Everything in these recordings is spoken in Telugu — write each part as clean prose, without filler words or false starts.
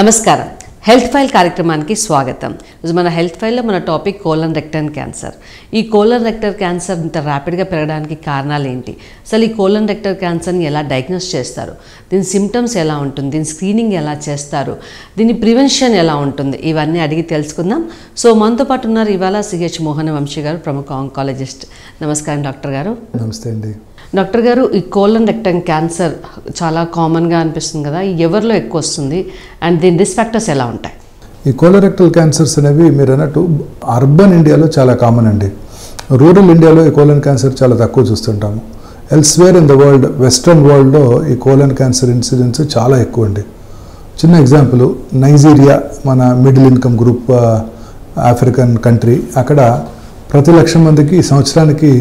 నమస్కారం. హెల్త్ ఫైల్ కార్యక్రమానికి స్వాగతం. మన హెల్త్ ఫైల్లో మన టాపిక్ కోలన్ రెక్టల్ క్యాన్సర్. ఈ కోలన్ రెక్టల్ క్యాన్సర్ ఇంత ర్యాపిడ్గా పెరగడానికి కారణాలు ఏంటి, అసలు ఈ కోలన్ రెక్టల్ క్యాన్సర్ని ఎలా డయాగ్నోస్ చేస్తారు, దీని సిమ్టమ్స్ ఎలా ఉంటుంది, దీని స్క్రీనింగ్ ఎలా చేస్తారు, దీని ప్రివెన్షన్ ఎలా ఉంటుంది, ఇవన్నీ అడిగి తెలుసుకుందాం. సో మనతో పాటు ఉన్నారు ఇవాళ సిహెచ్ మోహన వంశీ గారు, ప్రముఖ ఆంకాలజిస్ట్. నమస్కారం డాక్టర్ గారు. నమస్తే అండి. డాక్టర్ గారు, ఈ కోలన్ రెక్టల్ క్యాన్సర్ చాలా కామన్గా అనిపిస్తుంది కదా, ఎవరిలో ఎక్కువ వస్తుంది అండ్ దీని రిస్క్ ఫ్యాక్టర్స్ ఎలా ఉంటాయి? ఈ కోలోరెక్టల్ క్యాన్సర్స్ అనేవి మీరు అన్నట్టు అర్బన్ ఇండియాలో చాలా కామన్ అండి. రూరల్ ఇండియాలో ఈ కోలన్ క్యాన్సర్ చాలా తక్కువ చూస్తుంటాము. Elsewhere in the world, western వరల్డ్లో ఈ కోలన్ క్యాన్సర్ ఇన్సిడెన్స్ చాలా ఎక్కువ అండి. చిన్న ఎగ్జాంపుల్, నైజీరియా మన middle income group African country. అక్కడ ప్రతి 1,00,000 మందికి ఈ సంవత్సరానికి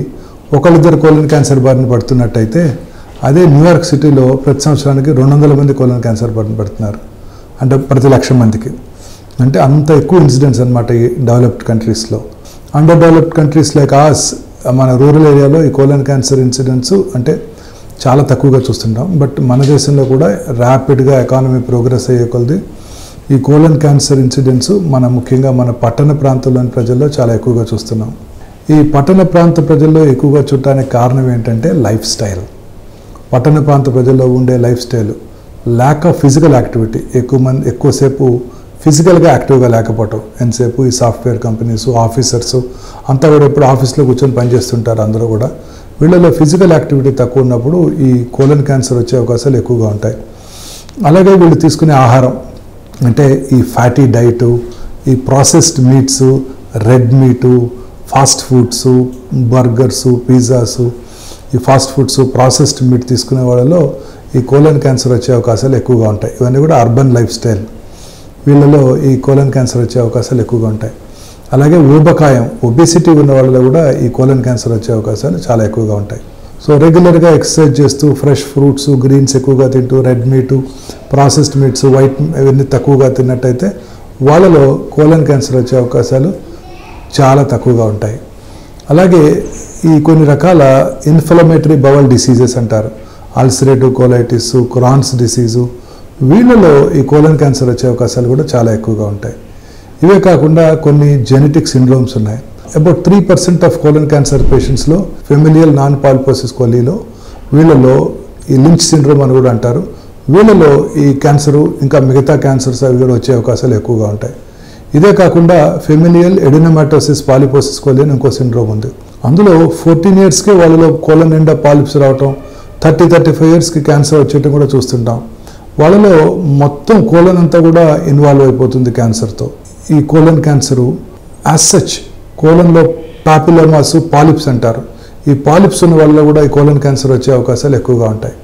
ఒకళ్ళిద్దరు కోలన్ క్యాన్సర్ బారిన పడుతున్నట్టయితే, అదే న్యూయార్క్ సిటీలో ప్రతి సంవత్సరానికి 200 మంది కోలన్ క్యాన్సర్ బారిన పడుతున్నారు. అంటే ప్రతి 1,00,000 మందికి. అంటే అంత ఎక్కువ ఇన్సిడెంట్స్ అనమాట ఈ డెవలప్డ్ కంట్రీస్లో. అండర్ డెవలప్డ్ కంట్రీస్ లైక్ ఆస్, మన రూరల్ ఏరియాలో ఈ కోలన్ క్యాన్సర్ ఇన్సిడెంట్స్ అంటే చాలా తక్కువగా చూస్తుంటాం. బట్ మన దేశంలో కూడా ర్యాపిడ్గా ఎకానమీ ప్రోగ్రెస్ అయ్యే కొలది ఈ కోలన్ క్యాన్సర్ ఇన్సిడెంట్స్ ముఖ్యంగా మన పట్టణ ప్రాంతాల్లోని ప్రజల్లో చాలా ఎక్కువగా చూస్తున్నాం. ఈ పట్టణ ప్రాంత ప్రజల్లో ఎక్కువగా చూడటానికి కారణం ఏంటంటే లైఫ్ స్టైల్. పట్టణ ప్రాంత ప్రజల్లో ఉండే life style, lack of physical activity. ఎక్కువసేపు ఫిజికల్గా యాక్టివ్గా లేకపోవటం. ఎంతసేపు ఈ సాఫ్ట్వేర్ కంపెనీస్, ఆఫీసర్స్ అంతా కూడా ఎప్పుడు ఆఫీస్లో కూర్చొని పనిచేస్తుంటారు అందరూ కూడా. వీళ్ళలో ఫిజికల్ యాక్టివిటీ తక్కువ ఉన్నప్పుడు ఈ కోలన్ క్యాన్సర్ వచ్చే అవకాశాలు ఎక్కువగా ఉంటాయి. అలాగే వీళ్ళు తీసుకునే ఆహారం అంటే ఈ ఫ్యాటీ డైటు, ఈ processed meats, red meat, fast foods, burgers, pizzas, ఈ ఫాస్ట్ ఫుడ్స్, ప్రాసెస్డ్ మీట్ తీసుకునే వాళ్ళలో ఈ కోలన్ క్యాన్సర్ వచ్చే అవకాశాలు ఎక్కువగా ఉంటాయి. ఇవన్నీ కూడా అర్బన్ లైఫ్ స్టైల్. వీళ్ళలో ఈ కోలన్ క్యాన్సర్ వచ్చే అవకాశాలు ఎక్కువగా ఉంటాయి. అలాగే ఊబకాయం, ఒబేసిటీ ఉన్న వాళ్ళలో కూడా ఈ కోలన్ క్యాన్సర్ వచ్చే అవకాశాలు చాలా ఎక్కువగా ఉంటాయి. సో రెగ్యులర్గా ఎక్సర్సైజ్ చేస్తూ, ఫ్రెష్ ఫ్రూట్స్, గ్రీన్స్ ఎక్కువగా తింటూ, red meat, processed meats, white ఇవన్నీ తక్కువగా తిన్నట్టయితే వాళ్ళలో కోలన్ క్యాన్సర్ వచ్చే అవకాశాలు చాలా తక్కువగా ఉంటాయి. అలాగే ఈ కొన్ని రకాల ఇన్ఫ్లమేటరీ బవల్ డిసీజెస్ అంటారు, అల్సరేటివ్ కోలైటిస్, క్రాన్స్ డిసీజు, వీళ్ళలో ఈ కోలన్ క్యాన్సర్ వచ్చే అవకాశాలు కూడా చాలా ఎక్కువగా ఉంటాయి. ఇవే కాకుండా కొన్ని జెనెటిక్ సిండ్రోమ్స్ ఉన్నాయి. అబౌట్ 3% ఆఫ్ కోలన్ క్యాన్సర్ పేషెంట్స్లో ఫెమిలియల్ నాన్ పాలిపోసిస్ కోలీలో, వీళ్ళలో ఈ లించ్ సిండ్రోమ్ అని కూడా అంటారు, వీళ్ళలో ఈ క్యాన్సరు ఇంకా మిగతా క్యాన్సర్స్ అవి కూడా వచ్చే అవకాశాలు ఎక్కువగా ఉంటాయి. ఇదే కాకుండా ఫెమిలియల్ ఎడినోమాటోసిస్ పాలిపోసిస్ కోలి అని ఇంకో సిండ్రోమ్ ఉంది. అందులో 14 ఇయర్స్కే వాళ్ళలో కోలన్ నిండా పాలిప్స్ రావటం, 30-35 ఇయర్స్కి క్యాన్సర్ వచ్చేయటం కూడా చూస్తుంటాం. వాళ్ళలో మొత్తం కోలన్ అంతా కూడా ఇన్వాల్వ్ అయిపోతుంది క్యాన్సర్తో. ఈ కోలన్ క్యాన్సరు యాజ్ సచ్ కోలన్లో పాపిలోమాస్, పాలిప్స్ అంటారు. ఈ పాలిప్స్ ఉన్న వాళ్ళలో కూడా ఈ కోలన్ క్యాన్సర్ వచ్చే అవకాశాలు ఎక్కువగా ఉంటాయి.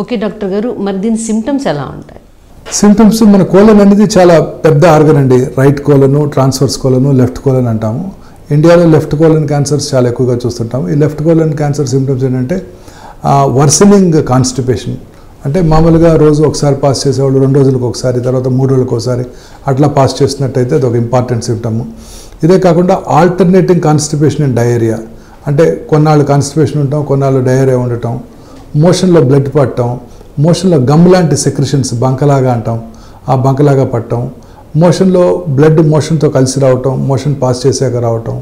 ఓకే డాక్టర్ గారు, మరి దీని సిమ్టమ్స్ ఎలా ఉంటాయి? సిమ్టమ్స్, మన కోలన్ అనేది చాలా పెద్ద ఆర్గన్ అండి. రైట్ కోలను, ట్రాన్స్వర్స్ కోలను, లెఫ్ట్ కోలన్ అంటాము. ఇండియాలో లెఫ్ట్ కోలన్ క్యాన్సర్స్ చాలా ఎక్కువగా చూస్తుంటాము. ఈ లెఫ్ట్ కోలన్ క్యాన్సర్ సిమ్టమ్స్ ఏంటంటే వర్సనింగ్ కాన్స్టిపేషన్. అంటే మామూలుగా రోజు ఒకసారి పాస్ చేసేవాళ్ళు 2 రోజులకు ఒకసారి, తర్వాత 3 రోజులకు ఒకసారి అట్లా పాస్ చేస్తున్నట్టయితే అది ఒక ఇంపార్టెంట్ సిమ్టము. ఇదే కాకుండా ఆల్టర్నేటింగ్ కాన్స్టిపేషన్ అండ్ డయేరియా. అంటే కొన్నాళ్ళు కాన్స్టిపేషన్ ఉండటం, కొన్నాళ్ళు డయేరియా ఉండటం, మోషన్లో బ్లడ్ పట్టడం, మోషన్లో గమ్ లాంటి సెక్రెషన్స్ బంకలాగా అంటాం, ఆ బంకలాగా పట్టడం, మోషన్లో బ్లడ్ మోషన్తో కలిసి రావటం, మోషన్ పాస్ చేసాక రావటం,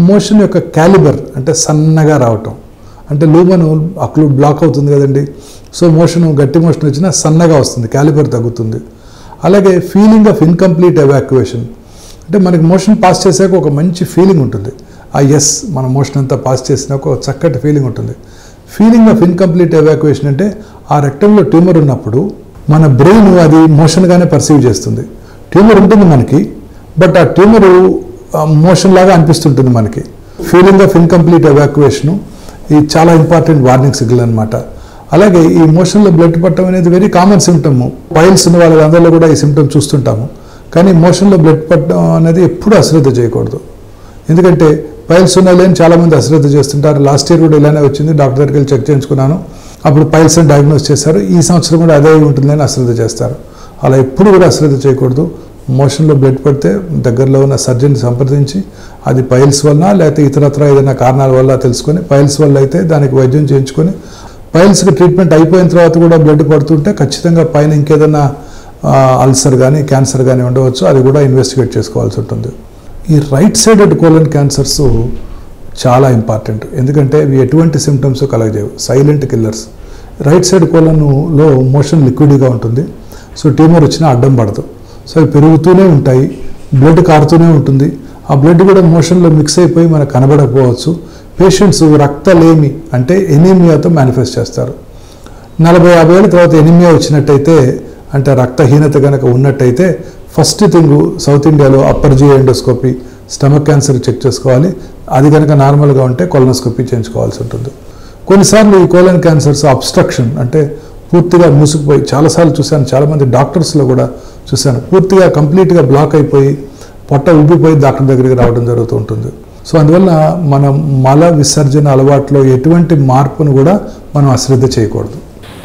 మోషన్ యొక్క క్యాలిబర్ అంటే సన్నగా రావటం. అంటే లూమను అక్కడ బ్లాక్ అవుతుంది కదండి, సో మోషన్ గట్టి మోషన్ వచ్చినా సన్నగా వస్తుంది, క్యాలిబర్ తగ్గుతుంది. అలాగే ఫీలింగ్ ఆఫ్ ఇన్కంప్లీట్ ఎవాక్యుయేషన్. అంటే మనకి మోషన్ పాస్ చేసాక ఒక మంచి ఫీలింగ్ ఉంటుంది. మన మోషన్ అంతా పాస్ చేసినాక ఒక చక్కటి ఫీలింగ్ ఉంటుంది. ఫీలింగ్ ఆఫ్ ఇన్కంప్లీట్ ఎవాక్యుయేషన్ అంటే ఆ రెక్టంలో ట్యూమర్ ఉన్నప్పుడు మన బ్రెయిన్ అది మోషన్గానే పర్సీవ్ చేస్తుంది. ట్యూమర్ ఉంటుంది మనకి, బట్ ఆ ట్యూమరు మోషన్ లాగా అనిపిస్తుంటుంది మనకి. ఫీలింగ్ ఆఫ్ ఇన్కంప్లీట్ ఎవాక్యుయేషను ఇది చాలా ఇంపార్టెంట్ వార్నింగ్ సిగ్నల్ అనమాట. అలాగే ఈ మోషన్లో బ్లడ్ పట్టడం అనేది వెరీ కామన్ సిమ్టమ్. పైల్స్ ఉన్న వాళ్ళందరిలో కూడా ఈ సిమ్టమ్ చూస్తుంటాము. కానీ మోషన్లో బ్లడ్ పట్టడం అనేది ఎప్పుడూ అశ్రద్ధ చేయకూడదు. ఎందుకంటే పైల్స్ ఉన్నాయని చాలామంది అశ్రద్ధ చేస్తుంటారు. లాస్ట్ ఇయర్ కూడా ఇలానే వచ్చింది, డాక్టర్ దగ్గరికి వెళ్ళి చెక్ చేయించుకున్నాను, అప్పుడు పైల్స్ అని డయాగ్నోస్ చేశారు. ఈ సంవత్సరం కూడా అదే ఉంటుందని అశ్రద్ధ చేస్తారు. అలా ఎప్పుడు కూడా అశ్రద్ధ చేయకూడదు. మోషన్లో బ్లడ్ పడితే దగ్గరలో ఉన్న సర్జన్ సంప్రదించి అది పైల్స్ వలన లేకపోతే ఇతరత్ర ఏదైనా కారణాల వల్ల తెలుసుకొని, పైల్స్ వల్ల అయితే దానికి వైద్యం చేయించుకొని, పైల్స్కి ట్రీట్మెంట్ అయిపోయిన తర్వాత కూడా బ్లడ్ పడుతుంటే ఖచ్చితంగా పైన ఇంకేదైనా అల్సర్ కానీ క్యాన్సర్ కానీ ఉండవచ్చు, అది కూడా ఇన్వెస్టిగేట్ చేసుకోవాల్సి ఉంటుంది. ఈ రైట్ సైడెడ్ కోలన్ క్యాన్సర్స్ చాలా ఇంపార్టెంట్, ఎందుకంటే ఇవి ఎటువంటి సిమ్టమ్స్ కలగజేయవు, సైలెంట్ కిల్లర్స్. రైట్ సైడ్ కోలన్లో మోషన్ లిక్విడ్గా ఉంటుంది, సో ట్యూమర్ వచ్చినా అడ్డం పడదు. సో అవి పెరుగుతూనే ఉంటాయి, బ్లడ్ కారుతూనే ఉంటుంది. ఆ బ్లడ్ కూడా మోషన్లో మిక్స్ అయిపోయి మనకు కనబడకపోవచ్చు. పేషెంట్స్ రక్తలేమి అంటే ఎనీమియాతో మేనిఫెస్ట్ చేస్తారు. 40-50 ఏళ్ళ తర్వాత ఎనీమియా వచ్చినట్టయితే, అంటే రక్తహీనత కనుక ఉన్నట్టయితే ఫస్ట్ థింగ్ సౌత్ ఇండియాలో upper G endoscopy, stomach cancer check చేసుకోవాలి. అది కనుక నార్మల్గా ఉంటే కొలనోస్కోపీ చేయించుకోవాల్సి ఉంటుంది. కొన్నిసార్లు ఈ కోలన్ క్యాన్సర్స్ అబ్స్ట్రక్షన్ అంటే పూర్తిగా మూసుకుపోయి, చాలాసార్లు చూశాను, చాలామంది డాక్టర్స్లో కూడా చూశాను, పూర్తిగా కంప్లీట్గా బ్లాక్ అయిపోయి పొట్ట ఉబ్బిపోయి డాక్టర్ దగ్గరికి రావడం జరుగుతూ ఉంటుంది. సో అందువల్ల మనం మల విసర్జన అలవాట్లో ఎటువంటి మార్పును కూడా మనం అశ్రద్ధ చేయకూడదు.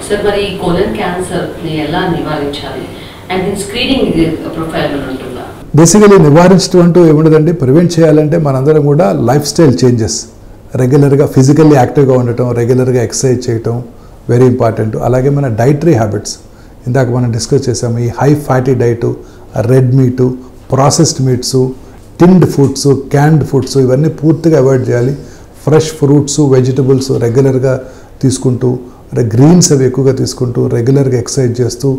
సార్, మరి ఈ కోలన్ క్యాన్సర్ని ఎలా నివారించాలి అండ్ దీని స్క్రీనింగ్ ప్రొఫైల్ ఉంటుందా? బేసికలీ నివారించడం అంటూ ఏముండదండి. ప్రివెంట్ చేయాలంటే మనందరం కూడా లైఫ్ స్టైల్ చేంజెస్, రెగ్యులర్గా ఫిజికల్లీ యాక్టివ్గా ఉండటం, రెగ్యులర్గా ఎక్సర్సైజ్ చేయటం వెరీ ఇంపార్టెంట్. అలాగే మన డైటరీ హ్యాబిట్స్ ఇందాక మనం డిస్కస్ చేసాము, ఈ high fatty diet, red meat, processed meats, tinned foods, canned foods ఇవన్నీ పూర్తిగా అవాయిడ్ చేయాలి. ఫ్రెష్ ఫ్రూట్స్, వెజిటబుల్స్ రెగ్యులర్గా తీసుకుంటూ, గ్రీన్స్ అవి ఎక్కువగా తీసుకుంటూ, రెగ్యులర్గా ఎక్సర్సైజ్ చేస్తూ,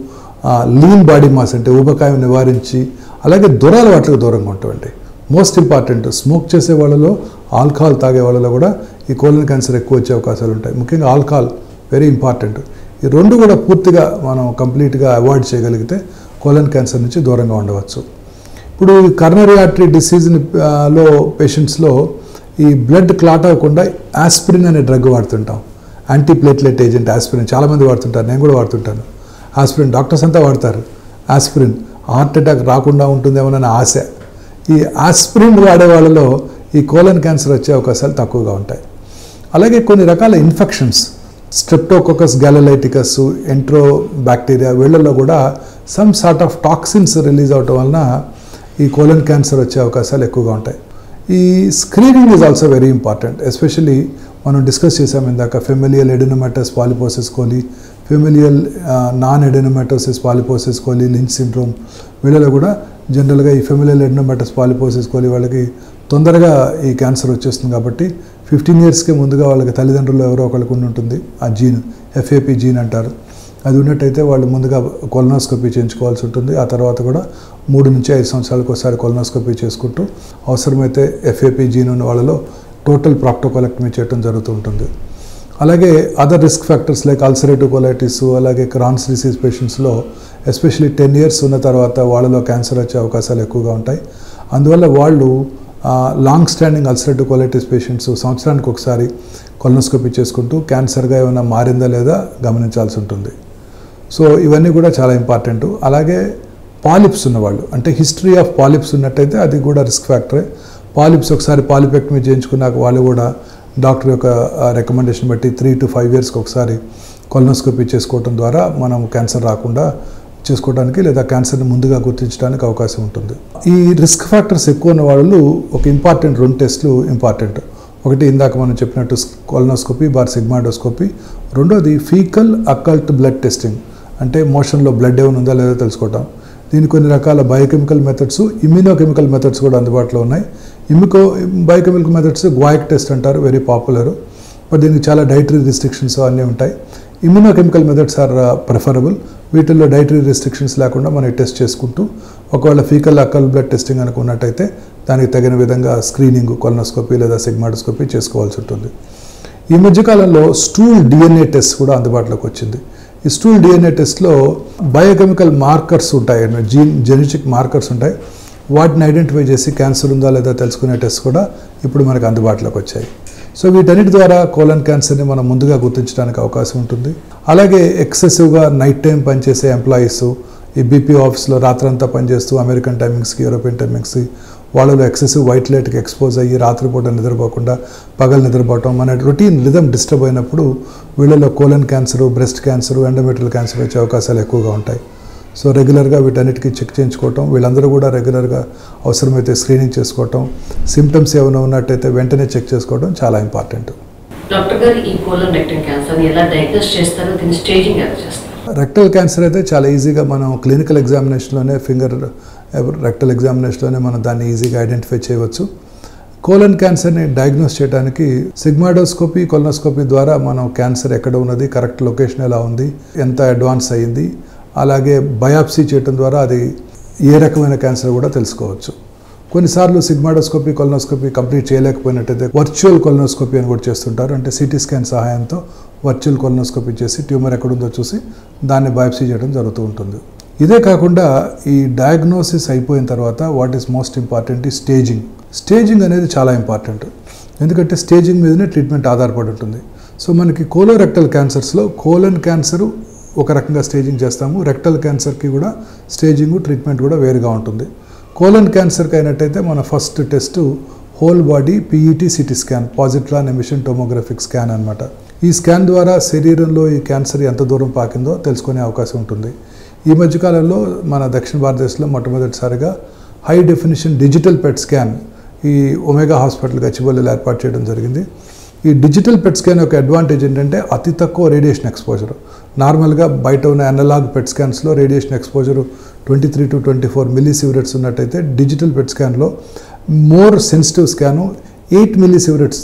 లీన్ బాడీ మాస్ అంటే ఊబకాయం నివారించి, అలాగే దురలవాట్లకు దూరంగా ఉంటామండి. మోస్ట్ ఇంపార్టెంట్, స్మోక్ చేసే వాళ్ళలో, ఆల్కహాల్ తాగే వాళ్ళలో కూడా ఈ కోలన్ క్యాన్సర్ ఎక్కువ వచ్చే అవకాశాలు ఉంటాయి. ముఖ్యంగా ఆల్కహాల్ వెరీ ఇంపార్టెంట్. ఈ రెండు కూడా పూర్తిగా మనం కంప్లీట్గా అవాయిడ్ చేయగలిగితే కోలన్ క్యాన్సర్ నుంచి దూరంగా ఉండవచ్చు. ఇప్పుడు ఈ కరోనరీ ఆర్టరీ డిసీజ్లో పేషెంట్స్లో ఈ బ్లడ్ క్లాట్ అవ్వకుండా ఆస్పిరిన్ అనే డ్రగ్ వాడుతుంటాం. యాంటీప్లేట్లెట్ ఏజెంట్ ఆస్పిరిన్ చాలామంది వాడుతుంటారు, నేను కూడా వాడుతుంటాను. ఆస్పిరిన్ డాక్టర్స్ అంతా వాడతారు. ఆస్పిరిన్ హార్ట్ అటాక్ రాకుండా ఉంటుందేమోనని ఆశ. ఈ ఆస్పిరిన్ వాడే వాళ్ళలో ఈ కోలన్ క్యాన్సర్ వచ్చే అవకాశాలు తక్కువగా ఉంటాయి. అలాగే కొన్ని రకాల ఇన్ఫెక్షన్స్, స్ట్రెప్టోకోకస్ గ్యాలలైటికస్, ఎంట్రో బ్యాక్టీరియా, వీళ్ళల్లో కూడా some sort of toxins release అవటం వలన ఈ కోలన్ క్యాన్సర్ వచ్చే అవకాశాలు ఎక్కువగా ఉంటాయి. ఈ screening is also very important. Especially మనం డిస్కస్ చేసాం ఇందాక, familial adenomatous polyposis coli, familial non adenomatosis polyposis coli, Lynch syndrome, వీళ్ళలో కూడా జనరల్గా ఈ ఫెమిలియల్ ఎడినోమాటోస్ పాలిపోసిస్ కోలి వాళ్ళకి తొందరగా ఈ క్యాన్సర్ వచ్చేస్తుంది. కాబట్టి 15 ఇయర్స్కే ముందుగా వాళ్ళకి తల్లిదండ్రులు ఎవరో ఒకరికి ఉంటుంది ఆ జీన్, ఎఫ్ఏపీ జీన్ అంటారు. అది ఉన్నట్టయితే వాళ్ళు ముందుగా కొలనోస్కోపీ చేయించుకోవాల్సి ఉంటుంది. ఆ తర్వాత కూడా 3 నుంచి 5 సంవత్సరాలకు ఒకసారి కొలనోస్కోపీ చేసుకుంటూ అవసరమైతే ఎఫ్ఏపీ జీన్ ఉన్న వాళ్ళలో టోటల్ ప్రాక్టోకోలెక్టమీ చేయడం జరుగుతూ ఉంటుంది. అలాగే other risk factors like ulcerative colitis, అలాగే క్రాన్స్ డిసీజ్ పేషెంట్స్లో ఎస్పెషల్లీ 10 ఇయర్స్ ఉన్న తర్వాత వాళ్ళలో క్యాన్సర్ వచ్చే అవకాశాలు ఎక్కువగా ఉంటాయి. అందువల్ల వాళ్ళు long standing ulcerative colitis patients సంవత్సరానికి ఒకసారి కొలనోస్కోపీ చేసుకుంటూ క్యాన్సర్గా ఏమైనా మారిందా లేదా గమనించాల్సి ఉంటుంది. సో ఇవన్నీ కూడా చాలా ఇంపార్టెంట్. అలాగే పాలిప్స్ ఉన్నవాళ్ళు, అంటే హిస్టరీ ఆఫ్ పాలిప్స్ ఉన్నట్టయితే అది కూడా రిస్క్ ఫ్యాక్టరే. పాలిప్స్ ఒకసారి పాలిపెక్టమీ చేయించుకున్నాక వాళ్ళు కూడా డాక్టర్ యొక్క రికమెండేషన్ బట్టి 3 to 5 ఇయర్స్కి ఒకసారి కొలనోస్కోపీ చేసుకోవడం ద్వారా మనం క్యాన్సర్ రాకుండా చేసుకోవడానికి లేదా క్యాన్సర్ని ముందుగా గుర్తించడానికి అవకాశం ఉంటుంది. ఈ రిస్క్ ఫ్యాక్టర్స్ ఎక్కువ ఉన్న వాళ్ళు ఒక ఇంపార్టెంట్ 2 టెస్టులు ఇంపార్టెంట్. ఒకటి ఇందాక మనం చెప్పినట్టు కొలనోస్కోపీ బార్ సిగ్మాడోస్కోపీ, రెండోది ఫీకల్ అకల్ట్ బ్లడ్ టెస్టింగ్, అంటే మోషన్లో బ్లడ్ ఏమైనా ఉందా లేదా తెలుసుకోవటం. దీనికి కొన్ని రకాల బయోకెమికల్ మెథడ్స్, ఇమ్యూనోకెమికల్ మెథడ్స్ కూడా అందుబాటులో ఉన్నాయి. బయోకెమికల్ మెథడ్స్ గ్వాయిక్ టెస్ట్ అంటారు, వెరీ పాపులర్. బట్ దీనికి చాలా డైటరీ రిస్ట్రిక్షన్స్ అన్నీ ఉంటాయి. ఇమ్యూనోకెమికల్ మెథడ్స్ ఆర్ ప్రిఫరబుల్. వీటిల్లో డైటరీ రిస్ట్రిక్షన్స్ లేకుండా మనం టెస్ట్ చేసుకుంటూ ఒకవేళ ఫీకల్ అకల్ బ్లడ్ టెస్టింగ్ అనుకున్నట్టయితే దానికి తగిన విధంగా స్క్రీనింగ్ కొలనోస్కోపీ లేదా సిగ్మాడోస్కోపీ చేసుకోవాల్సి ఉంటుంది. ఈ మధ్యకాలంలో స్టూల్ డిఎన్ఏ టెస్ట్ కూడా అందుబాటులోకి వచ్చింది. ఈ స్టూల్ డిఎన్ఏ టెస్ట్లో బయోకెమికల్ మార్కర్స్ ఉంటాయి, జెనెటిక్ మార్కర్స్ ఉంటాయి. వాటిని ఐడెంటిఫై చేసి క్యాన్సర్ ఉందా లేదా తెలుసుకునే టెస్ట్ కూడా ఇప్పుడు మనకు అందుబాటులోకి వచ్చాయి. సో వీటన్నిటి ద్వారా కోలన్ క్యాన్సర్ని మనం ముందుగా గుర్తించడానికి అవకాశం ఉంటుంది. అలాగే ఎక్సెసివ్గా నైట్ టైం పనిచేసే ఎంప్లాయీస్, ఈ బీపీ ఆఫీస్లో రాత్రంతా పనిచేస్తూ అమెరికన్ టైమింగ్స్కి, యూరోపియన్ టైమింగ్స్కి, వాళ్ళలో ఎక్సెసివ్ వైట్ లైట్కి ఎక్స్పోజ్ అయ్యి రాత్రిపూట నిద్రపోకుండా పగలు నిద్రపోవటం, మన రొటీన్ రిథమ్ డిస్టర్బ్ అయినప్పుడు వీళ్ళలో colon cancer, breast cancer, endometrial cancer వచ్చే అవకాశాలు ఎక్కువగా ఉంటాయి. సో రెగ్యులర్గా వీటన్నిటికీ చెక్ చేయించుకోవటం, వీళ్ళందరూ కూడా రెగ్యులర్గా అవసరమైతే స్క్రీనింగ్ చేసుకోవటం, సిమ్టమ్స్ ఏమైనా ఉన్నట్టయితే వెంటనే చెక్ చేసుకోవడం చాలా ఇంపార్టెంట్. డాక్టర్ గారు, ఈ కోలన్ రెక్టల్ క్యాన్సర్ ఎలా డయాగ్నోస్ చేస్తారు, దీని స్టేజింగ్ ఎలా చేస్తారు? రెక్టల్ క్యాన్సర్ అయితే చాలా ఈజీగా మనం క్లినికల్ ఎగ్జామినేషన్లోనే రెక్టల్ ఎగ్జామినేషన్లోనే మనం దాన్ని ఈజీగా ఐడెంటిఫై చేయవచ్చు. కోలన్ క్యాన్సర్ని డయాగ్నోస్ చేయడానికి సిగ్మాడోస్కోపీ, కొలనోస్కోపీ ద్వారా మనం క్యాన్సర్ ఎక్కడ ఉన్నది, కరెక్ట్ లొకేషన్ ఎలా ఉంది, ఎంత అడ్వాన్స్ అయ్యింది, అలాగే బయాప్సీ చేయడం ద్వారా అది ఏ రకమైన క్యాన్సర్ కూడా తెలుసుకోవచ్చు. కొన్నిసార్లు సిగ్మాడోస్కోపీ, కొలనోస్కోపీ కంప్లీట్ చేయలేకపోయినట్టయితే వర్చువల్ కొలనోస్కోపీ అని కూడా చేస్తుంటారు. అంటే సిటీ స్కాన్ సహాయంతో వర్చువల్ కొలనోస్కోపీ చేసి ట్యూమర్ ఎక్కడుందో చూసి దాన్ని బయాప్సీ చేయడం జరుగుతూ ఉంటుంది. ఇదే కాకుండా ఈ డయాగ్నోసిస్ అయిపోయిన తర్వాత వాట్ ఈస్ మోస్ట్ ఇంపార్టెంట్ ఈ స్టేజింగ్ అనేది చాలా ఇంపార్టెంట్. ఎందుకంటే స్టేజింగ్ మీదనే ట్రీట్మెంట్ ఆధారపడి ఉంటుంది. సో మనకి కోలోరెక్టల్ క్యాన్సర్స్లో కోలన్ క్యాన్సరు ఒక రకంగా స్టేజింగ్ చేస్తాము, రెక్టల్ క్యాన్సర్కి కూడా స్టేజింగ్ ట్రీట్మెంట్ కూడా వేరుగా ఉంటుంది. కోలన్ క్యాన్సర్కి అయినట్టయితే మన first test whole body PET CT scan, positron emission tomographic scan అనమాట. ఈ స్కాన్ ద్వారా శరీరంలో ఈ క్యాన్సర్ ఎంత దూరం పాకిందో తెలుసుకునే అవకాశం ఉంటుంది. ఈ మధ్యకాలంలో మన దక్షిణ భారతదేశంలో మొట్టమొదటిసారిగా high definition digital PET scan ఈ ఒమేగా హాస్పిటల్ గచ్చిబౌలిలో ఏర్పాటు చేయడం జరిగింది. ఈ డిజిటల్ పెట్ స్కాన్ యొక్క అడ్వాంటేజ్ ఏంటంటే అతి తక్కువ రేడియేషన్ ఎక్స్పోజర్. నార్మల్గా బయట ఉన్న అనలాగ్ పెట్ స్కాన్స్లో రేడియేషన్ ఎక్స్పోజర్ 23 to 24 మిల్లీసీవరెట్స్ ఉన్నట్టయితే డిజిటల్ పెట్ స్కాన్లో మోర్ సెన్సిటివ్ స్కాను 8 మిల్లీసీవరెట్స్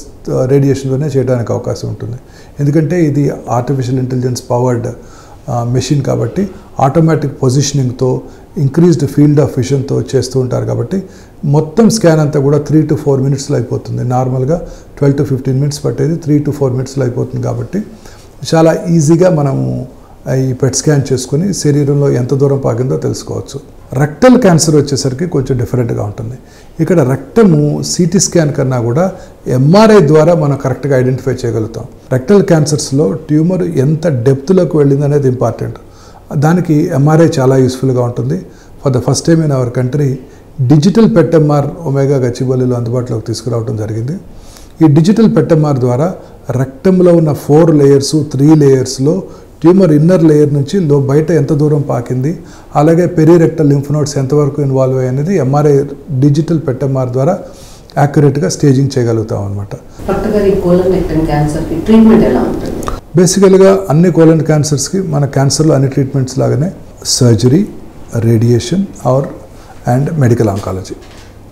రేడియేషన్లోనే చేయడానికి అవకాశం ఉంటుంది. ఎందుకంటే ఇది ఆర్టిఫిషియల్ ఇంటెలిజెన్స్ పవర్డ్ మెషిన్ కాబట్టి ఆటోమేటిక్ పొజిషనింగ్తో ఇంక్రీజ్డ్ ఫీల్డ్ ఆఫ్ విజన్తో చేస్తూ ఉంటారు. కాబట్టి మొత్తం స్కాన్ అంతా కూడా 3 to 4 మినిట్స్లో అయిపోతుంది. నార్మల్గా 12 to 15 మినిట్స్ పట్టేది 3 to 4 మినిట్స్లో అయిపోతుంది. కాబట్టి చాలా ఈజీగా మనము ఈ పెట్ స్కాన్ చేసుకుని శరీరంలో ఎంత దూరం పాకిందో తెలుసుకోవచ్చు. రెక్టల్ క్యాన్సర్ వచ్చేసరికి కొంచెం డిఫరెంట్గా ఉంటుంది. ఇక్కడ రెక్టము CT స్కాన్ కన్నా కూడా MRI ద్వారా మనం కరెక్ట్గా ఐడెంటిఫై చేయగలుగుతాం. రెక్టల్ క్యాన్సర్స్లో ట్యూమర్ ఎంత డెప్త్లోకి వెళ్ళింది అనేది ఇంపార్టెంట్. దానికి MRI చాలా యూస్ఫుల్గా ఉంటుంది. For the first time in our country digital PET-MR Omega గచ్చిబౌలిలో అందుబాటులోకి తీసుకురావడం జరిగింది. ఈ డిజిటల్ PET-MR ద్వారా రెక్టంలో ఉన్న 4 లేయర్స్ 3 లేయర్స్లో ట్యూమర్ ఇన్నర్ లేయర్ నుంచి బయట ఎంత దూరం పాకింది, అలాగే పెరిరెక్టల్ లింఫ్ నోడ్స్ ఎంతవరకు ఇన్వాల్వ్ అయ్యి అనేది MRI డిజిటల్ PET-MR ద్వారా యాక్యురేట్గా స్టేజింగ్ చేయగలుగుతాం అనమాట. బేసికల్గా అన్ని కోలన్ క్యాన్సర్స్కి మన క్యాన్సర్లో అన్ని ట్రీట్మెంట్స్ లాగానే surgery, radiation and medical oncology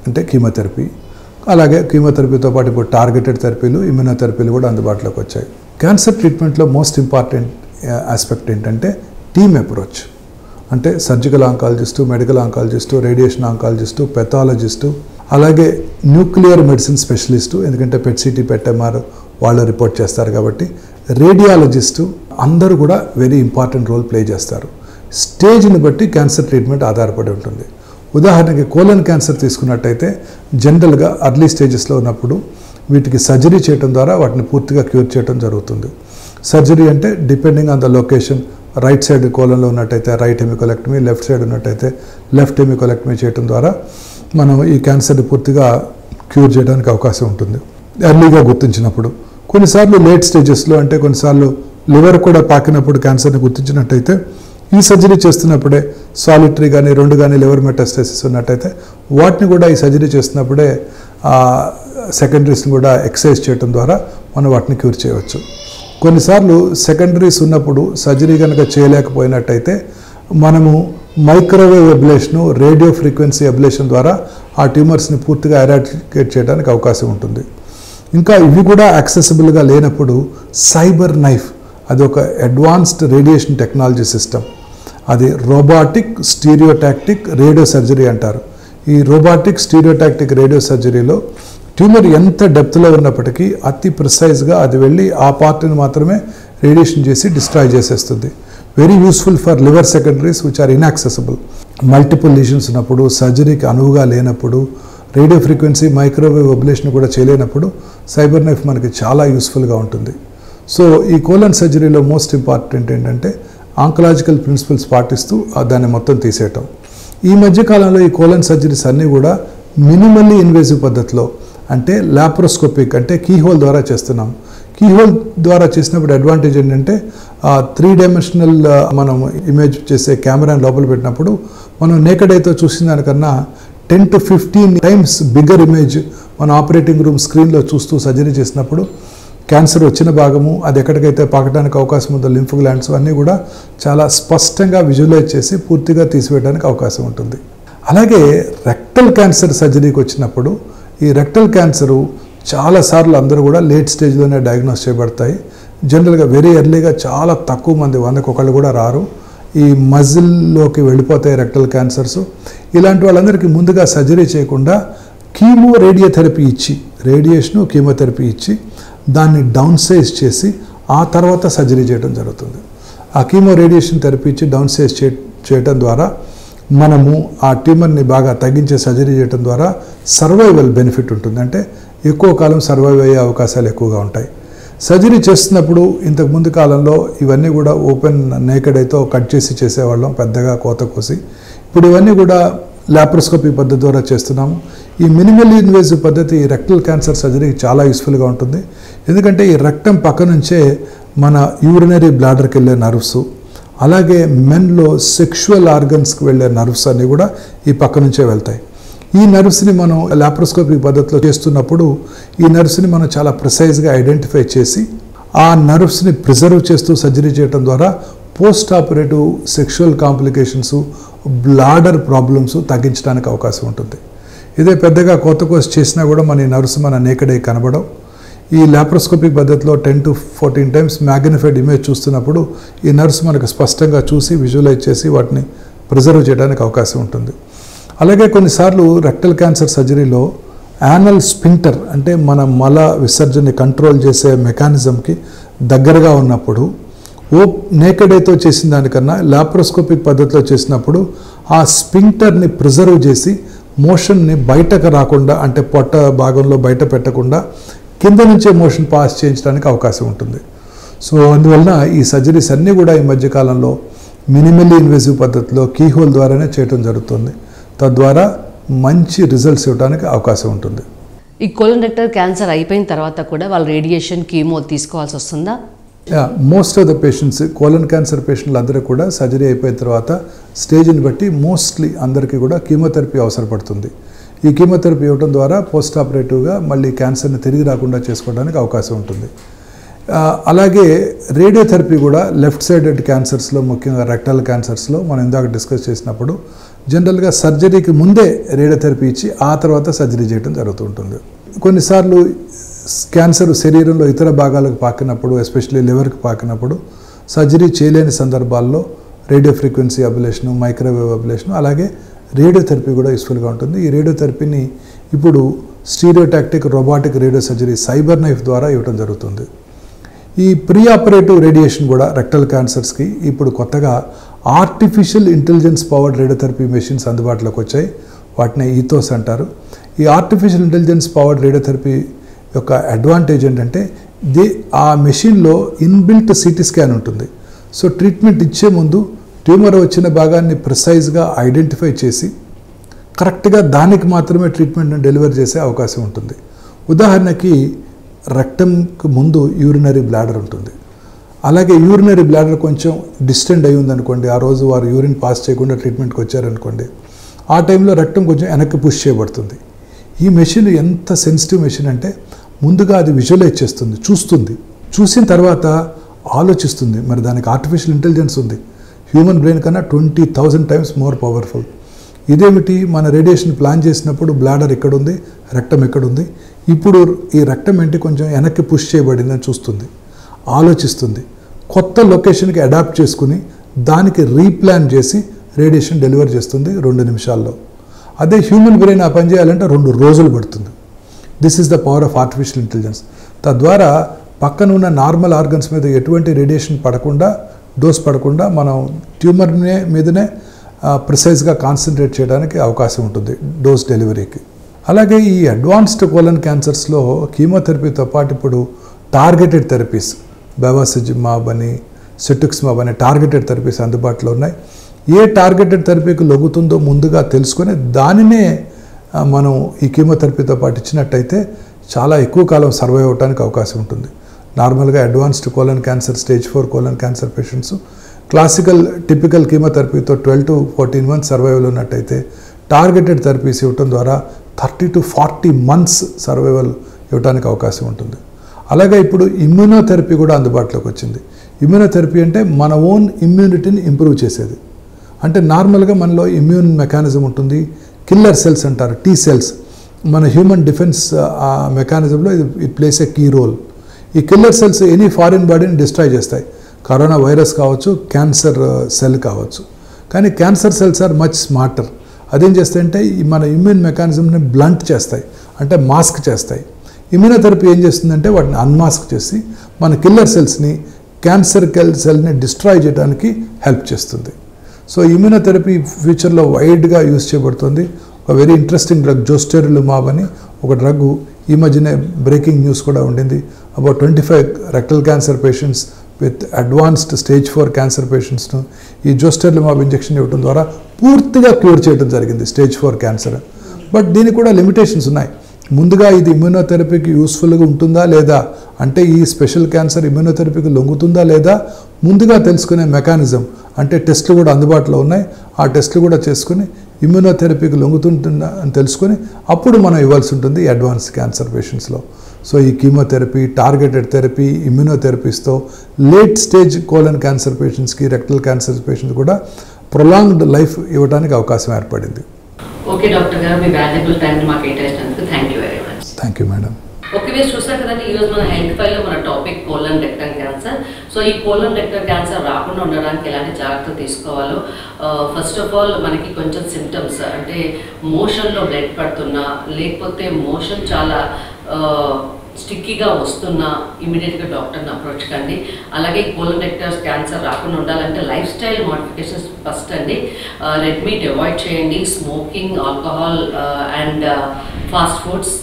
అంటే కీమోథెరపీ, అలాగే కీమోథెరపీతో పాటు ఇప్పుడు టార్గెటెడ్ థెరపీలు, ఇమ్యూనోథెరపీలు కూడా అందుబాటులోకి వచ్చాయి. క్యాన్సర్ ట్రీట్మెంట్లో మోస్ట్ ఇంపార్టెంట్ ఆస్పెక్ట్ ఏంటంటే టీమ్ అప్రోచ్. అంటే surgical oncologist, medical oncologist, radiation oncologist, pathologist, అలాగే న్యూక్లియర్ మెడిసిన్ స్పెషలిస్టు, ఎందుకంటే PET CT PET-MR వాళ్ళు రిపోర్ట్ చేస్తారు కాబట్టి, రేడియాలజిస్టు అందరూ కూడా వెరీ ఇంపార్టెంట్ రోల్ ప్లే చేస్తారు. స్టేజ్ని బట్టి క్యాన్సర్ ట్రీట్మెంట్ ఆధారపడి ఉంటుంది. ఉదాహరణకి కోలన్ క్యాన్సర్ తీసుకున్నట్టయితే జనరల్గా అర్లీ స్టేజెస్లో ఉన్నప్పుడు వీటికి సర్జరీ చేయడం ద్వారా వాటిని పూర్తిగా క్యూర్ చేయడం జరుగుతుంది. సర్జరీ అంటే depending on the location, right side కోలన్లో ఉన్నట్టయితే రైట్ హెమికోలెక్టమీ, లెఫ్ట్ సైడ్ ఉన్నట్టయితే లెఫ్ట్ హెమికోలెక్టమీ చేయడం ద్వారా మనం ఈ క్యాన్సర్ని పూర్తిగా క్యూర్ చేయడానికి అవకాశం ఉంటుంది ఎర్లీగా గుర్తించినప్పుడు. కొన్నిసార్లు లేట్ స్టేజెస్లో అంటే కొన్నిసార్లు లివర్ కూడా పాకినప్పుడు క్యాన్సర్ని గుర్తించినట్టయితే ఈ సర్జరీ చేస్తున్నప్పుడే సాలిటరీ కానీ 2 కానీ లివర్ మెటాస్టసిస్ ఉన్నట్టయితే వాటిని కూడా ఈ సర్జరీ చేస్తున్నప్పుడే సెకండరీస్ని కూడా ఎక్సైజ్ చేయడం ద్వారా మనం వాటిని క్యూర్ చేయవచ్చు. కొన్నిసార్లు సెకండరీస్ ఉన్నప్పుడు సర్జరీ కనుక చేయలేకపోయినట్టయితే మనము మైక్రోవేవ్ అబ్లేషను, రేడియో ఫ్రీక్వెన్సీ అబ్లేషన్ ద్వారా ఆ ట్యూమర్స్ని పూర్తిగా ఎరాడికేట్ చేయడానికి అవకాశం ఉంటుంది. ఇంకా ఇవి కూడా యాక్సెసిబుల్గా లేనప్పుడు సైబర్ నైఫ్, అది ఒక అడ్వాన్స్డ్ రేడియేషన్ టెక్నాలజీ సిస్టమ్. అది రోబాటిక్ స్టీరియోటాక్టిక్ రేడియో సర్జరీ అంటారు. ఈ రోబాటిక్ స్టీరియోటాక్టిక్ రేడియో సర్జరీలో ట్యూమర్ ఎంత డెప్త్లో ఉన్నప్పటికీ అతి ప్రిసైజ్గా అది వెళ్ళి ఆ పార్ట్ని మాత్రమే రేడియేషన్ చేసి డిస్ట్రాయ్ చేసేస్తుంది. Very useful for liver secondaries which are inaccessible. Multiple lesions ఉన్నప్పుడు, సర్జరీకి అనువుగా లేనప్పుడు, రేడియో ఫ్రీక్వెన్సీ మైక్రోవేవ్ అబ్లేషన్ కూడా చేయలేనప్పుడు సైబర్ నైఫ్ మనకి చాలా యూస్ఫుల్గా ఉంటుంది. సో ఈ కోలన్ సర్జరీలో మోస్ట్ ఇంపార్టెంట్ ఏంటంటే ఆంకలాజికల్ ప్రిన్సిపల్స్ పాటిస్తూ దాన్ని మొత్తం తీసేయటం. ఈ మధ్యకాలంలో ఈ కోలన్ సర్జరీస్ అన్నీ కూడా మినిమల్లీ ఇన్వేజివ్ పద్ధతిలో, అంటే లాప్రోస్కోపిక్ అంటే కీహోల్ ద్వారా చేస్తున్నాం. కీహోల్ ద్వారా చేసినప్పుడు అడ్వాంటేజ్ ఏంటంటే 3 డైమెన్షనల్ మనం ఇమేజ్ చేసే కెమెరాని లోపల పెట్టినప్పుడు మనం నేకెడ్ ఐతో చూసిన దానికన్నా 10 to 15 టైమ్స్ బిగ్గర్ ఇమేజ్ మన ఆపరేటింగ్ రూమ్ స్క్రీన్లో చూస్తూ సర్జరీ చేసినప్పుడు క్యాన్సర్ వచ్చిన భాగము, అది ఎక్కడికైతే పాకడానికి అవకాశం ఉందో లింఫ్ గ్లాండ్స్ అన్నీ కూడా చాలా స్పష్టంగా విజువలైజ్ చేసి పూర్తిగా తీసివేయడానికి అవకాశం ఉంటుంది. అలాగే రెక్టల్ క్యాన్సర్ సర్జరీకి వచ్చినప్పుడు ఈ రెక్టల్ క్యాన్సరు చాలాసార్లు అందరూ కూడా లేట్ స్టేజ్లోనే డయాగ్నోస్ చేయబడతాయి. జనరల్గా వెరీ ఎర్లీగా చాలా తక్కువ మంది, 100కి ఒకళ్ళు కూడా రారు. ఈ మజిల్లోకి వెళ్ళిపోతాయి రెక్టల్ క్యాన్సర్స్. ఇలాంటి వాళ్ళందరికీ ముందుగా సర్జరీ చేయకుండా కీమో రేడియోథెరపీ ఇచ్చి, రేడియేషను కీమోథెరపీ ఇచ్చి దాన్ని డౌన్ సైజ్ చేసి ఆ తర్వాత సర్జరీ చేయడం జరుగుతుంది. ఆ కీమో రేడియేషన్ థెరపీ ఇచ్చి డౌన్ సైజ్ చేయడం ద్వారా మనము ఆ ట్యూమర్ని బాగా తగ్గించే సర్జరీ చేయడం ద్వారా సర్వైవల్ బెనిఫిట్ ఉంటుంది. అంటే ఎక్కువ కాలం సర్వైవ్ అయ్యే అవకాశాలు ఎక్కువగా ఉంటాయి. సర్జరీ చేస్తున్నప్పుడు ఇంతకు ముందు కాలంలో ఇవన్నీ కూడా ఓపెన్ నేకెడ్ అయితే కట్ చేసి చేసేవాళ్ళం, పెద్దగా కోత కోసి. ఇప్పుడు ఇవన్నీ కూడా లాప్రోస్కోపీ పద్ధతి ద్వారా చేస్తున్నాము. ఈ మినిమల్లీ ఇన్వేజివ్ పద్ధతి రెక్టల్ క్యాన్సర్ సర్జరీకి చాలా యూస్ఫుల్గా ఉంటుంది. ఎందుకంటే ఈ రక్తం పక్క నుంచే మన యూరినరీ బ్లాడర్కి వెళ్ళే నర్వ్స్, అలాగే మెన్లో సెక్షువల్ ఆర్గన్స్కి వెళ్ళే నర్వ్స్ అన్నీ కూడా ఈ పక్క నుంచే వెళ్తాయి. ఈ నర్వ్స్ని మనం లాప్రోస్కోపీ పద్ధతిలో చేస్తున్నప్పుడు ఈ నర్వ్స్ని మనం చాలా ప్రిసైజ్గా ఐడెంటిఫై చేసి ఆ నర్వ్స్ని ప్రిజర్వ్ చేస్తూ సర్జరీ చేయడం ద్వారా post operative sexual complications, bladder problems తగ్గించడానికి అవకాశం ఉంటుంది. ఇదే పెద్దగా కొత్త కోర్స్ చేసినా కూడా మన ఈ నర్వ్స్ మన నేకెడ్ అయి కనబడవు. ఈ లాప్రోస్కోపిక్ పద్ధతిలో 10 to 14 times మ్యాగ్నిఫైడ్ ఇమేజ్ చూస్తున్నప్పుడు ఈ నర్వ్స్ మనకు స్పష్టంగా చూసి విజువలైజ్ చేసి వాటిని ప్రిజర్వ్ చేయడానికి అవకాశం ఉంటుంది. అలాగే కొన్నిసార్లు రెక్టల్ క్యాన్సర్ సర్జరీలో యానల్ స్పింక్టర్ అంటే మన మల విసర్జనని కంట్రోల్ చేసే మెకానిజంకి దగ్గరగా ఉన్నప్పుడు నేకెడ్ అయితే చేసిన దానికన్నా లాప్రోస్కోపిక్ పద్ధతిలో చేసినప్పుడు ఆ స్పింక్టర్ని ప్రిజర్వ్ చేసి మోషన్ని బయటకు రాకుండా, అంటే పొట్ట భాగంలో బయట పెట్టకుండా కింద నుంచే మోషన్ పాస్ చేయించడానికి అవకాశం ఉంటుంది. సో అందువలన ఈ సర్జరీస్ అన్నీ కూడా ఈ మధ్యకాలంలో మినిమల్లీ ఇన్వేజివ్ పద్ధతిలో కీహోల్ ద్వారానే చేయడం జరుగుతుంది. తద్వారా మంచి రిజల్ట్స్ ఇవ్వడానికి అవకాశం ఉంటుంది. ఈ కోలన్ రెక్టల్ క్యాన్సర్ అయిపోయిన తర్వాత కూడా వాళ్ళు రేడియేషన్ కీమో తీసుకోవాల్సి వస్తుందా? Most of the patients, colon cancer పేషెంట్లు అందరూ కూడా సర్జరీ అయిపోయిన తర్వాత స్టేజ్ని బట్టి మోస్ట్లీ అందరికీ కూడా కీమోథెరపీ అవసరపడుతుంది. ఈ కీమోథెరపీ ఇవ్వడం ద్వారా పోస్ట్ ఆపరేటివ్గా మళ్ళీ క్యాన్సర్ని తిరిగి రాకుండా చేసుకోవడానికి అవకాశం ఉంటుంది. అలాగే రేడియోథెరపీ కూడా లెఫ్ట్ సైడెడ్ క్యాన్సర్స్లో, ముఖ్యంగా రెక్టల్ క్యాన్సర్స్లో మనం ఇందాక డిస్కస్ చేసినప్పుడు జనరల్గా సర్జరీకి ముందే రేడియోథెరపీ ఇచ్చి ఆ తర్వాత సర్జరీ చేయడం జరుగుతుంటుంది. కొన్నిసార్లు క్యాన్సర్ శరీరంలో ఇతర భాగాలకు పాకినప్పుడు, ఎస్పెషల్లీ లివర్కి పాకినప్పుడు సర్జరీ చేయలేని సందర్భాల్లో radio frequency ablation, microwave ablation, అలాగే రేడియోథెరపీ కూడా యూస్ఫుల్గా ఉంటుంది. ఈ రేడియోథెరపీని ఇప్పుడు stereotactic robotic radio surgery cyber knife ద్వారా ఇవ్వడం జరుగుతుంది. ఈ ప్రీ ఆపరేటివ్ రేడియేషన్ కూడా రెక్టల్ క్యాన్సర్స్కి ఇప్పుడు కొత్తగా artificial intelligence powered radiotherapy machines అందుబాటులోకి వచ్చాయి. వాటిని ఈథోస్ అంటారు. ఈ ఆర్టిఫిషియల్ ఇంటెలిజెన్స్ పవర్డ్ రేడియోథెరపీ యొక్క అడ్వాంటేజ్ ఏంటంటే ఆ మెషిన్లో ఇన్బిల్ట్ సిటీ స్కాన్ ఉంటుంది. సో ట్రీట్మెంట్ ఇచ్చే ముందు ట్యూమర్ వచ్చిన భాగాన్ని ప్రిసైజ్గా ఐడెంటిఫై చేసి కరెక్ట్గా దానికి మాత్రమే ట్రీట్మెంట్ని డెలివర్ చేసే అవకాశం ఉంటుంది. ఉదాహరణకి రెక్టంకి ముందు యూరినరీ బ్లాడర్ ఉంటుంది. అలాగే యూరినరీ బ్లాడర్ కొంచెం డిస్టెండ్ అయి ఉందనుకోండి, ఆ రోజు వారు యూరిన్ పాస్ చేయకుండా ట్రీట్మెంట్కి వచ్చారనుకోండి, ఆ టైంలో రెక్టం కొంచెం వెనక్కి పుష్ చేయబడుతుంది. ఈ మెషిన్ ఎంత సెన్సిటివ్ మెషిన్ అంటే ముందుగా అది విజువలైజ్ చేస్తుంది, చూసిన తర్వాత ఆలోచిస్తుంది. మరి దానికి ఆర్టిఫిషియల్ ఇంటెలిజెన్స్ ఉంది. హ్యూమన్ బ్రెయిన్ కన్నా 20,000 times మోర్ పవర్ఫుల్. ఇదేమిటి, మన రేడియేషన్ ప్లాన్ చేసినప్పుడు బ్లాడర్ ఎక్కడుంది, రెక్టం ఎక్కడుంది, ఇప్పుడు ఈ రెక్టం ఏంటి కొంచెం వెనక్కి పుష్ చేయబడిందని చూస్తుంది, ఆలోచిస్తుంది, కొత్త లొకేషన్కి అడాప్ట్ చేసుకుని దానికి రీప్లాన్ చేసి రేడియేషన్ డెలివర్ చేస్తుంది 2 నిమిషాల్లో. అదే హ్యూమన్ బ్రెయిన్ ఆ పని చేయాలంటే 2 రోజులు పడుతుంది. This is the power of artificial intelligence. తద్వారా పక్కన ఉన్న నార్మల్ ఆర్గన్స్ మీద ఎటువంటి రేడియేషన్ పడకుండా, డోస్ పడకుండా మనం ట్యూమర్ మీదనే ప్రిసైజ్గా కాన్సన్ట్రేట్ చేయడానికి అవకాశం ఉంటుంది డోస్ డెలివరీకి. అలాగే ఈ అడ్వాన్స్డ్ కోలన్ క్యాన్సర్స్లో కీమోథెరపీతో పాటు ఇప్పుడు టార్గెటెడ్ థెరపీస్, బెవాసిజిమాబ్ అని, సెటుక్సిమాబ్ అనే టార్గెటెడ్ థెరపీస్ అందుబాటులో ఉన్నాయి. ఏ టార్గెటెడ్ థెరపీకి లొంగుతుందో ముందుగా తెలుసుకొని దానినే మనం ఈ కీమోథెరపీతో పాటు ఇచ్చినట్టయితే చాలా ఎక్కువ కాలం సర్వైవ్ అవ్వడానికి అవకాశం ఉంటుంది. నార్మల్గా advanced colon cancer, stage 4 colon cancer patients classical typical కీమోథెరపీతో 12 to 14 months సర్వైవల్ ఉన్నట్టయితే టార్గెటెడ్ థెరపీస్ ఇవ్వటం ద్వారా 30 to 40 months సర్వైవల్ ఇవ్వడానికి అవకాశం ఉంటుంది. అలాగే ఇప్పుడు ఇమ్యూనోథెరపీ కూడా అందుబాటులోకి వచ్చింది. ఇమ్యూనోథెరపీ అంటే మన ఓన్ ఇమ్యూనిటీని ఇంప్రూవ్ చేసేది. అంటే నార్మల్గా మనలో ఇమ్యూన్ మెకానిజం ఉంటుంది, కిల్లర్ సెల్స్ అంటారు, టీ సెల్స్. మన హ్యూమన్ డిఫెన్స్ మెకానిజంలో ఇది ప్లేస్ ఏ కీ రోల్. ఈ కిల్లర్ సెల్స్ ఎనీ ఫారిన్ బాడీని డిస్ట్రాయ్ చేస్తాయి. కరోనా వైరస్ కావచ్చు, క్యాన్సర్ సెల్ కావచ్చు. కానీ cancer cells are much smarter. అదేం చేస్తాయంటే మన ఇమ్యూన్ మెకానిజంని బ్లంట్ చేస్తాయి, అంటే మాస్క్ చేస్తాయి. ఇమ్యూనోథెరపీ ఏం చేస్తుందంటే వాటిని అన్మాస్క్ చేసి మన కిల్లర్ సెల్స్ని, క్యాన్సర్ సెల్ని డిస్ట్రాయ్ చేయడానికి హెల్ప్ చేస్తుంది. సో ఇమ్యూనోథెరపీ ఫ్యూచర్లో వైడ్గా యూజ్ చేయబడుతుంది. ఒక వెరీ ఇంట్రెస్టింగ్ డ్రగ్ జోస్టెరిలుమాబ్ అని ఒక డ్రగ్ ఈ మధ్యనే బ్రేకింగ్ న్యూస్ కూడా ఉండింది. About 25 rectal cancer patients with advanced stage 4 cancer పేషెంట్స్ను ఈ జోస్టెరిలుమాబ్ ఇంజెక్షన్ ఇవ్వడం ద్వారా పూర్తిగా క్యూర్ చేయడం జరిగింది స్టేజ్ 4 క్యాన్సర్. బట్ దీనికి కూడా లిమిటేషన్స్ ఉన్నాయి. ముందుగా ఇది ఇమ్యూనోథెరపీకి యూస్ఫుల్గా ఉంటుందా లేదా, అంటే ఈ స్పెషల్ క్యాన్సర్ ఇమ్యూనోథెరపీకి లొంగుతుందా లేదా ముందుగా తెలుసుకునే మెకానిజం, అంటే టెస్టులు కూడా అందుబాటులో ఉన్నాయి. ఆ టెస్టులు కూడా చేసుకుని ఇమ్యూనోథెరపీకి లొంగుతుందా అని తెలుసుకొని అప్పుడు మనం ఇవ్వాల్సి ఉంటుంది అడ్వాన్స్ క్యాన్సర్ పేషెంట్స్లో. సో ఈ కీమోథెరపీ, టార్గెటెడ్ థెరపీ, ఇమ్యూనోథెరపీస్తో లేట్ స్టేజ్ కోలన్ క్యాన్సర్ పేషెంట్స్కి, రెక్టల్ క్యాన్సర్ పేషెంట్స్ కూడా ప్రొలాంగ్డ్ లైఫ్ ఇవ్వడానికి అవకాశం ఏర్పడింది. ఓకే డాక్టర్ గారు, మీ వాల్యుబుల్ టైం మాకు కేటాయించినందుకు thank you very much. Thank you madam. Okay, మీరు చూసారు కదండి, ఈరోజు మన హెల్త్ ఫైల్లో మన topic colon rectal cancer. So ఈ కోలన్ రెక్టల్ క్యాన్సర్ రాకుండా ఉండడానికి ఎలాంటి జాగ్రత్తలు తీసుకోవాలో, ఫస్ట్ ఆఫ్ ఆల్ మనకి కొంచెం సిమ్టమ్స్ అంటే మోషన్లో బ్లడ్ పడుతున్నా, లేకపోతే మోషన్ చాలా స్టిక్కీగా వస్తున్నా ఇమీడియట్గా డాక్టర్ని అప్రోచ్ కండి. అలాగే కోలన్ రెక్టల్ క్యాన్సర్ రాకుండా ఉండాలంటే లైఫ్ స్టైల్ మోడిఫికేషన్స్ ఫస్ట్ అండి. రెడ్ మీట్ అవాయిడ్ చేయండి, smoking, alcohol and fast foods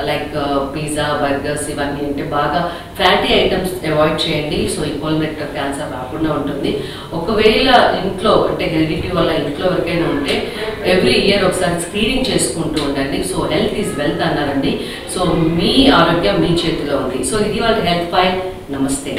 like pizza, burgers ఇవన్నీ అంటే బాగా ఫ్యాటీ ఐటమ్స్ అవాయిడ్ చేయండి. సో ఈ కోలన్ రెక్టల్ క్యాన్సర్ రాకుండా ఉంటుంది. ఒకవేళ ఇంట్లో అంటే హెరిడిటీ వల్ల ఇంట్లో ఎవరికైనా ఉంటే ఎవ్రీ ఇయర్ ఒకసారి స్క్రీనింగ్ చేసుకుంటూ ఉండండి. సో హెల్త్ ఈజ్ వెల్త్ అన్నారండి. సో మీ ఆరోగ్యం మీ చేతిలో ఉంది. సో ఇది వాళ్ళ హెల్త్ ఫైల్. నమస్తే.